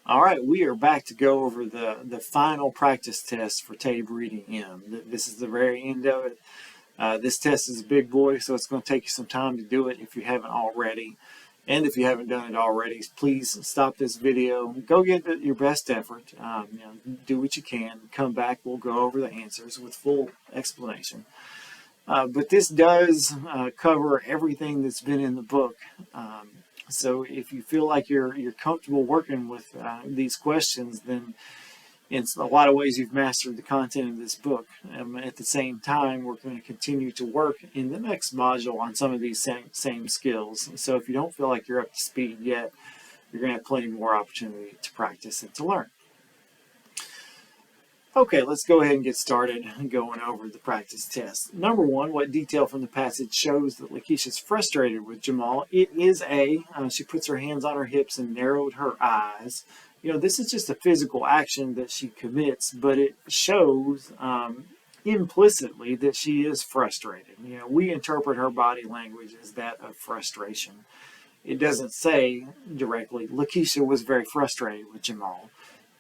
All right, we are back to go over the final practice test for tape reading M. This is the very end of it. This test is a big boy, so it's going to take you some time to do it if you haven't already. And if you haven't done it already, please stop this video. Go get your best effort. Do what you can. Come back. We'll go over the answers with full explanation. But this does cover everything that's been in the book. So if you feel like you're comfortable working with these questions, then in a lot of ways you've mastered the content of this book. At the same time, we're going to continue to work in the next module on some of these same skills. So if you don't feel like you're up to speed yet, you're going to have plenty more opportunity to practice and to learn. Okay, let's go ahead and get started going over the practice test. Number one, what detail from the passage shows that Lakeisha is frustrated with Jamal? It is A. She puts her hands on her hips and narrowed her eyes. This is just a physical action that she commits, but it shows implicitly that she is frustrated. We interpret her body language as that of frustration. It doesn't say directly, Lakeisha was very frustrated with Jamal.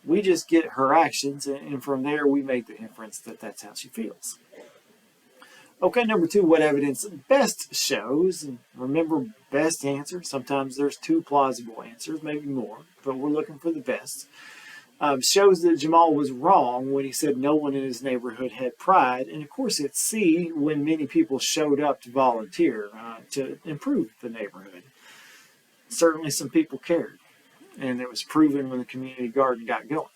We just get her actions, and from there we make the inference that that's how she feels. Okay, number two, what evidence best shows? Remember, best answer. Sometimes there's two plausible answers, maybe more, but we're looking for the best. Shows that Jamal was wrong when he said no one in his neighborhood had pride. And of course, it's C, when many people showed up to volunteer to improve the neighborhood. Certainly some people cared. And it was proven when the community garden got going.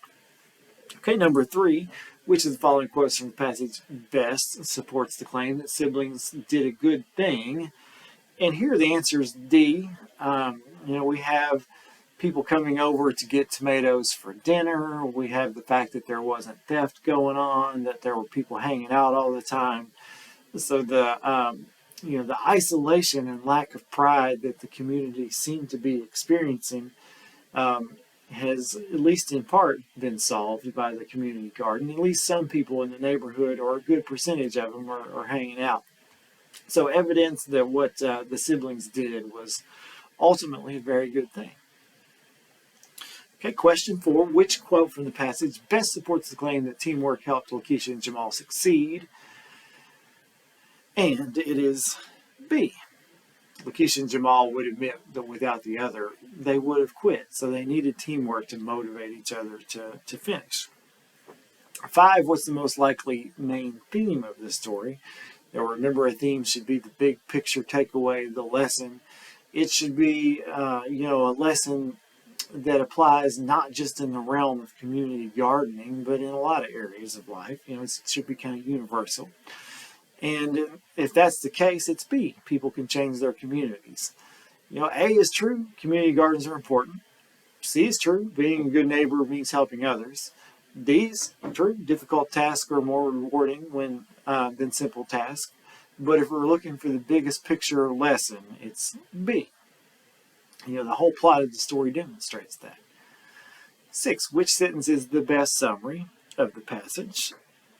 Okay, number three, which of the following quotes from the passage best supports the claim that siblings did a good thing? And here the answer is D. We have people coming over to get tomatoes for dinner. We have the fact that there wasn't theft going on, that there were people hanging out all the time. So the isolation and lack of pride that the community seemed to be experiencing has, at least in part, been solved by the community garden. At least some people in the neighborhood, or a good percentage of them, are hanging out. So evidence that what the siblings did was ultimately a very good thing. Okay, question 4. Which quote from the passage best supports the claim that teamwork helped Lakeisha and Jamal succeed? And it is B. Lakeisha and Jamal would admit that without the other, they would have quit. So they needed teamwork to motivate each other to finish. 5, what's the most likely main theme of this story? Now, remember, a theme should be the big picture takeaway, the lesson. It should be, a lesson that applies not just in the realm of community gardening, but in a lot of areas of life. It should be kind of universal. And if that's the case, it's B. People can change their communities. A is true. Community gardens are important. C is true. Being a good neighbor means helping others. D is true. Difficult tasks are more rewarding than simple tasks. But if we're looking for the biggest picture lesson, it's B. The whole plot of the story demonstrates that. 6, which sentence is the best summary of the passage?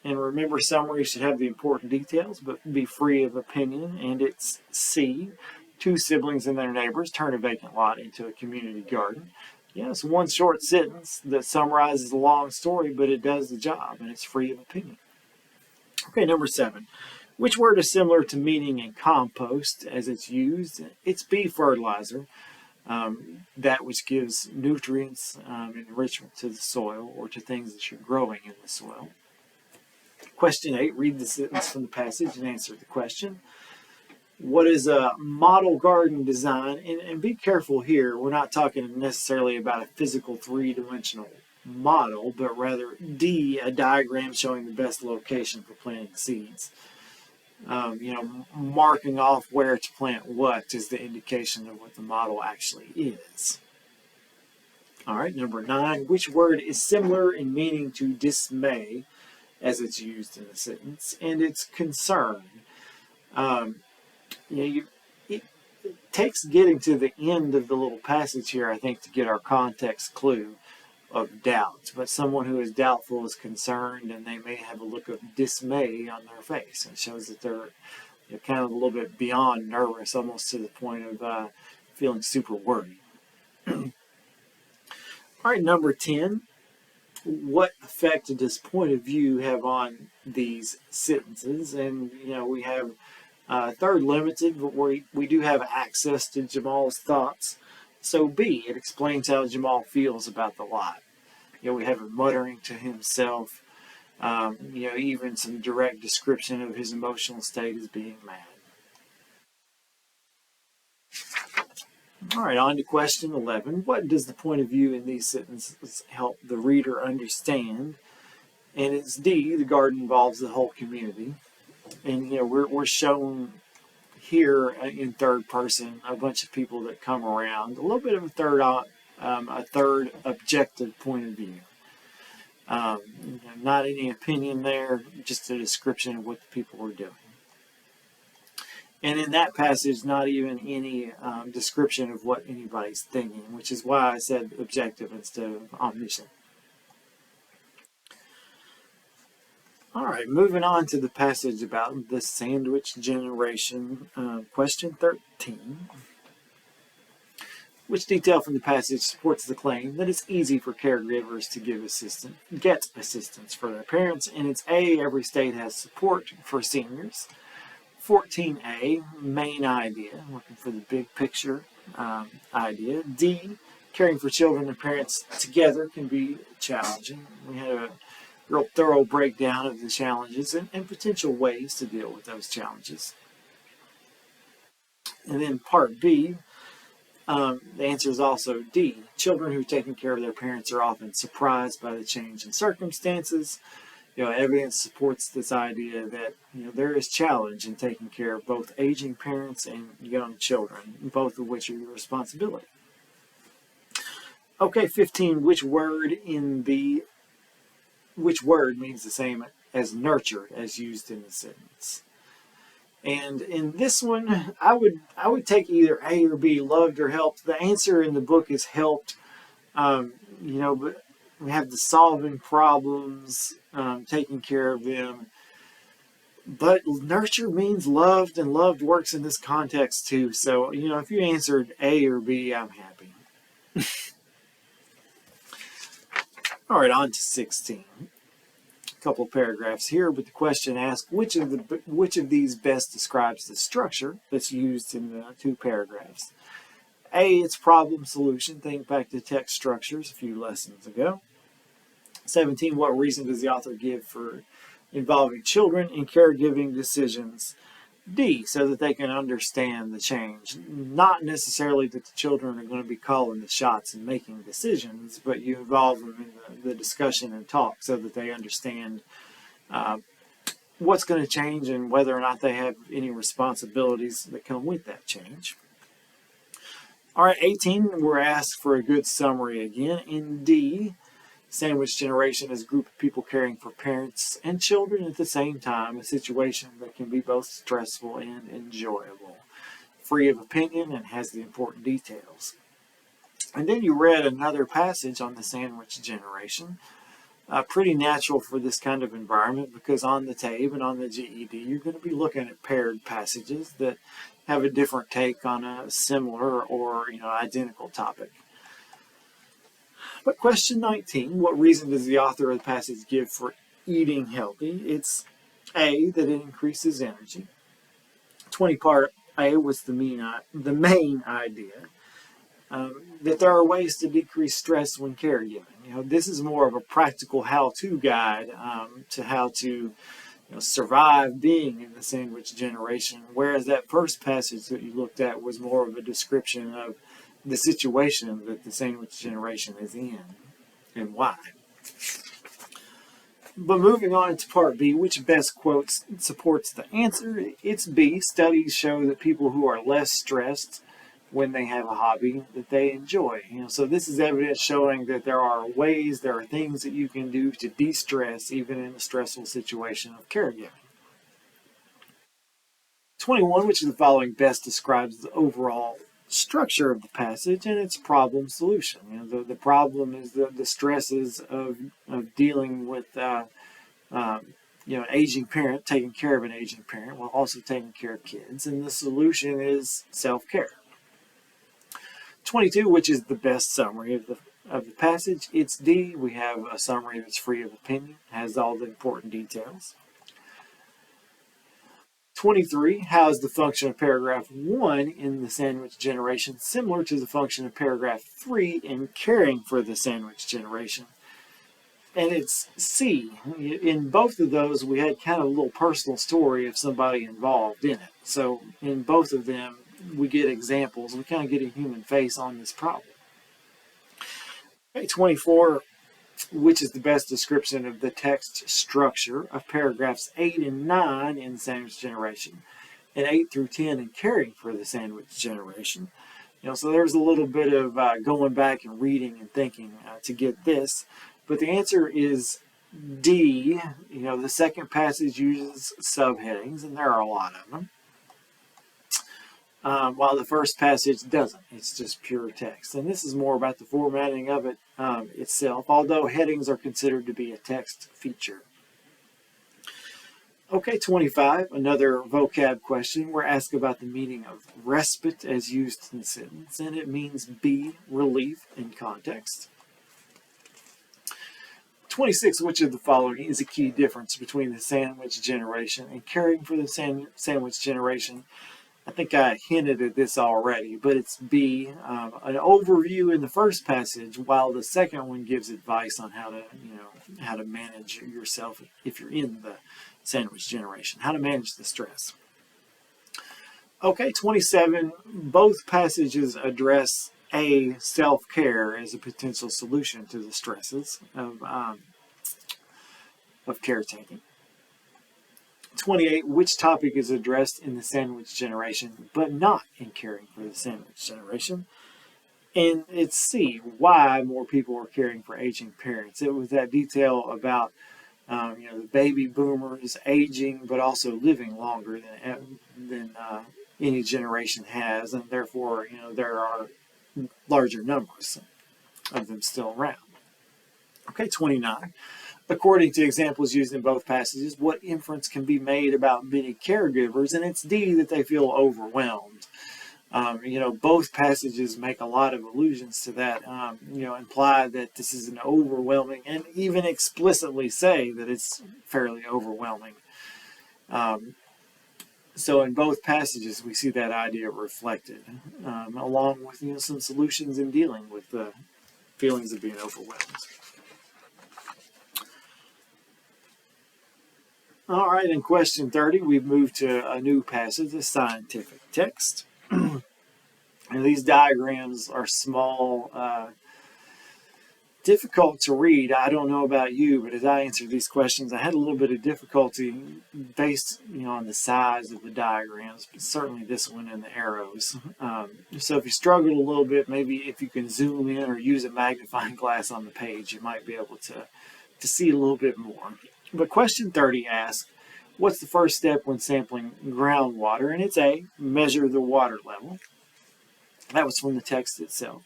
And remember, summary should have the important details, but be free of opinion. And it's C. 2 siblings and their neighbors turn a vacant lot into a community garden. It's one short sentence that summarizes a long story, but it does the job, and it's free of opinion. Okay, number 7. Which word is similar to meaning in compost as it's used? It's B, fertilizer. That which gives nutrients enrichment to the soil or to things that you're growing in the soil. Question 8, read the sentence from the passage and answer the question. What is a model garden design? And be careful here, we're not talking necessarily about a physical three-dimensional model, but rather D, a diagram showing the best location for planting seeds. Marking off where to plant what is the indication of what the model actually is. All right, number 9, which word is similar in meaning to dismay as it's used in the sentence? And it's concern. It takes getting to the end of the little passage here, I think, to get our context clue of doubt. But someone who is doubtful is concerned, and they may have a look of dismay on their face. It shows that they're kind of a little bit beyond nervous, almost to the point of feeling super worried. All right, number 10. What effect does point of view have on these sentences? And, we have third limited, but we do have access to Jamal's thoughts. So B, it explains how Jamal feels about the lot. We have him muttering to himself, even some direct description of his emotional state as being mad. All right, on to question 11. What does the point of view in these sentences help the reader understand? And it's D, the garden involves the whole community. And, we're shown here in third person a bunch of people that come around, a little bit of a third objective point of view. Not any opinion there, just a description of what the people are doing. And in that passage, not even any description of what anybody's thinking, which is why I said objective instead of omniscient. All right, moving on to the passage about the sandwich generation. Question 13. Which detail from the passage supports the claim that it's easy for caregivers to get assistance for their parents? And it's A, every state has support for seniors. 14A, main idea, looking for the big picture idea. D, caring for children and parents together can be challenging. We had a real thorough breakdown of the challenges and potential ways to deal with those challenges. And then part B, the answer is also D. Children who are taking care of their parents are often surprised by the change in circumstances. Evidence supports this idea that there is challenge in taking care of both aging parents and young children, both of which are your responsibility. Okay, 15. Which word means the same as nurtured as used in the sentence? And in this one, I would take either A or B, loved or helped. The answer in the book is helped. But we have the solving problems, taking care of them. But nurture means loved, and loved works in this context too. So, if you answered A or B, I'm happy. All right, on to 16. A couple of paragraphs here, but the question asks, which of these best describes the structure that's used in the two paragraphs? A, it's problem solution. Think back to text structures a few lessons ago. 17, what reason does the author give for involving children in caregiving decisions? D, so that they can understand the change. Not necessarily that the children are going to be calling the shots and making decisions, but you involve them in the discussion and talk so that they understand what's going to change and whether or not they have any responsibilities that come with that change. All right, 18, we're asked for a good summary again. In D, sandwich generation is a group of people caring for parents and children at the same time, a situation that can be both stressful and enjoyable, free of opinion and has the important details. And then you read another passage on the sandwich generation, pretty natural for this kind of environment because on the TABE and on the GED, you're going to be looking at paired passages that have a different take on a similar or identical topic. But question 19, what reason does the author of the passage give for eating healthy? It's A, that it increases energy. 20 part A was the main idea, that there are ways to decrease stress when caregiving. This is more of a practical how-to guide to how to survive being in the sandwich generation, whereas that first passage that you looked at was more of a description of the situation that the sandwich generation is in and why. But moving on to part B, which best quotes supports the answer? It's B. Studies show that people who are less stressed when they have a hobby that they enjoy. So this is evidence showing that there are things that you can do to de-stress even in a stressful situation of caregiving. 21, which of the following best describes the overall structure of the passage? And it's problem solution. The problem is the stresses of dealing with an aging parent, taking care of an aging parent while also taking care of kids, and the solution is self-care. 22, which is the best summary of of the passage. It's D. We have a summary that's free of opinion, has all the important details. 23, how is the function of paragraph 1 in the sandwich generation similar to the function of paragraph 3 in caring for the sandwich generation? And it's C. In both of those, we had kind of a little personal story of somebody involved in it. So in both of them, we get examples. We kind of get a human face on this problem. Okay, 24, which is the best description of the text structure of paragraphs 8 and 9 in sandwich generation, and 8 through 10 in caring for the sandwich generation. So there's a little bit of going back and reading and thinking to get this. But the answer is D. The second passage uses subheadings, and there are a lot of them. While the first passage doesn't. It's just pure text. And this is more about the formatting of it itself, although headings are considered to be a text feature. Okay, 25, another vocab question. We're asked about the meaning of respite as used in the sentence, and it means B, relief in context. 26, which of the following is a key difference between the sandwich generation and caring for the sandwich generation? I think I hinted at this already, but it's B, an overview in the first passage, while the second one gives advice on how to manage yourself if you're in the sandwich generation, how to manage the stress. Okay, 27, both passages address A, self-care as a potential solution to the stresses of caretaking. 28, which topic is addressed in the sandwich generation but not in caring for the sandwich generation? And it's C, why more people are caring for aging parents. It was that detail about the baby boomers aging but also living longer than any generation has, and therefore there are larger numbers of them still around. Okay, 29. According to examples used in both passages, what inference can be made about many caregivers? And it's D, that they feel overwhelmed. Both passages make a lot of allusions to that, imply that this is an overwhelming, and even explicitly say that it's fairly overwhelming. So in both passages, we see that idea reflected, along with some solutions in dealing with the feelings of being overwhelmed. All right, in question 30, we've moved to a new passage, a scientific text. And these diagrams are small, difficult to read. I don't know about you, but as I answered these questions, I had a little bit of difficulty based on the size of the diagrams, but certainly this one and the arrows. So if you struggled a little bit, maybe if you can zoom in or use a magnifying glass on the page, you might be able to see a little bit more. But question 30 asks, what's the first step when sampling groundwater? And it's A, measure the water level. That was from the text itself.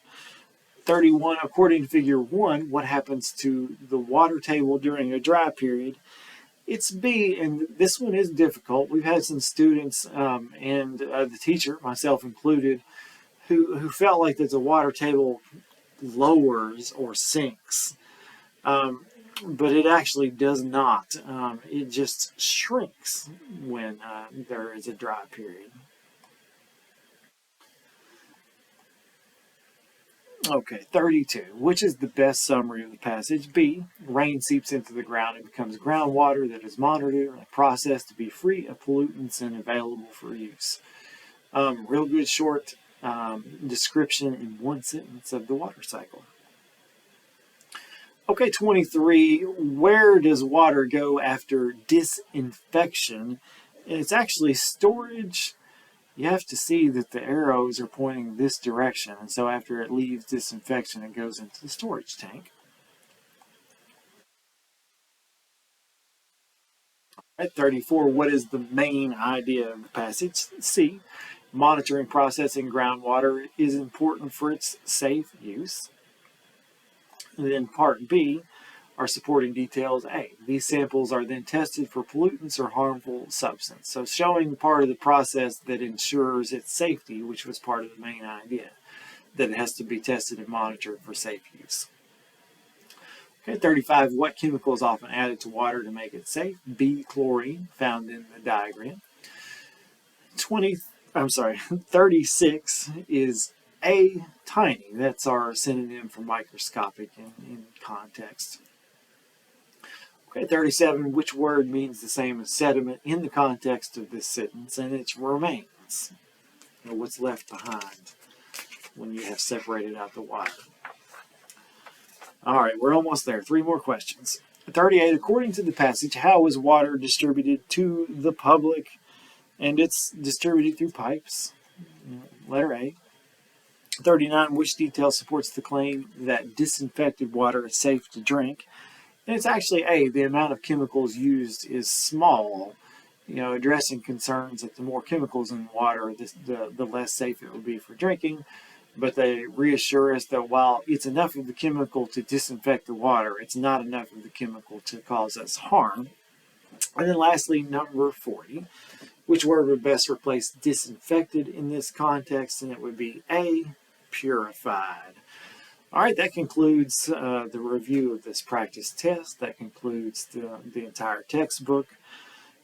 31, according to figure 1, what happens to the water table during a dry period? It's B, and this one is difficult. We've had some students and the teacher, myself included, who felt like that the water table lowers or sinks. But it actually does not. It just shrinks when there is a dry period. Okay, 32. Which is the best summary of the passage? B, rain seeps into the ground and becomes groundwater that is monitored and processed to be free of pollutants and available for use. Real good short description in one sentence of the water cycle. Okay, 23, where does water go after disinfection? And it's actually storage. You have to see that the arrows are pointing this direction, and so after it leaves disinfection, it goes into the storage tank. At 34, what is the main idea of the passage? C, monitoring processing groundwater is important for its safe use. And then part B are supporting details A. These samples are then tested for pollutants or harmful substance. So showing part of the process that ensures its safety, which was part of the main idea. that it has to be tested and monitored for safe use. Okay, 35, what chemical is often added to water to make it safe? B, chlorine, found in the diagram. 36 is A, tiny. That's our synonym for microscopic in context. Okay, 37, which word means the same as sediment in the context of this sentence? And it's remains, or what's left behind when you have separated out the water. All right, we're almost there. 3 more questions. 38, according to the passage, how is water distributed to the public? And it's distributed through pipes. Letter A. 39, which detail supports the claim that disinfected water is safe to drink? And it's actually A, the amount of chemicals used is small, addressing concerns that the more chemicals in water, the less safe it will be for drinking. But they reassure us that while it's enough of the chemical to disinfect the water, it's not enough of the chemical to cause us harm. And then lastly, number 40, which word would best replace disinfected in this context? And it would be A, purified. All right, that concludes the review of this practice test. That concludes the entire textbook.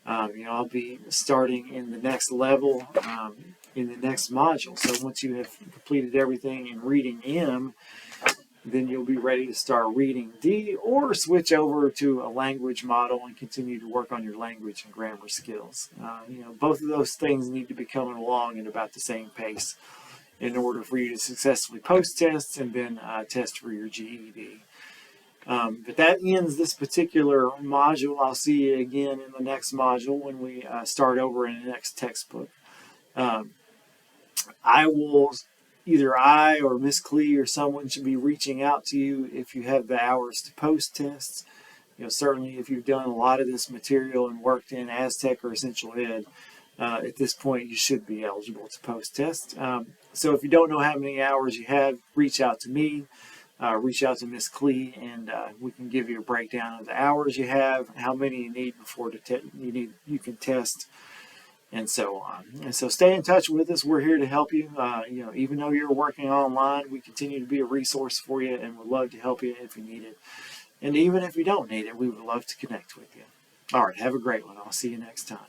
I'll be starting in the next level in the next module. So once you have completed everything in reading M, then you'll be ready to start reading D, or switch over to a language model and continue to work on your language and grammar skills. Both of those things need to be coming along at about the same pace in order for you to successfully post tests and then test for your GED. But that ends this particular module. I'll see you again in the next module when we start over in the next textbook. Either I or Miss Clee or someone should be reaching out to you if you have the hours to post tests. Certainly if you've done a lot of this material and worked in Aztec or Essential Ed, at this point you should be eligible to post tests. So if you don't know how many hours you have, reach out to me. Reach out to Miss Clee, and we can give you a breakdown of the hours you have, how many you need before you can test, and so on. And so stay in touch with us. We're here to help you. Even though you're working online, we continue to be a resource for you, and would love to help you if you need it. And even if you don't need it, we would love to connect with you. All right, have a great one. I'll see you next time.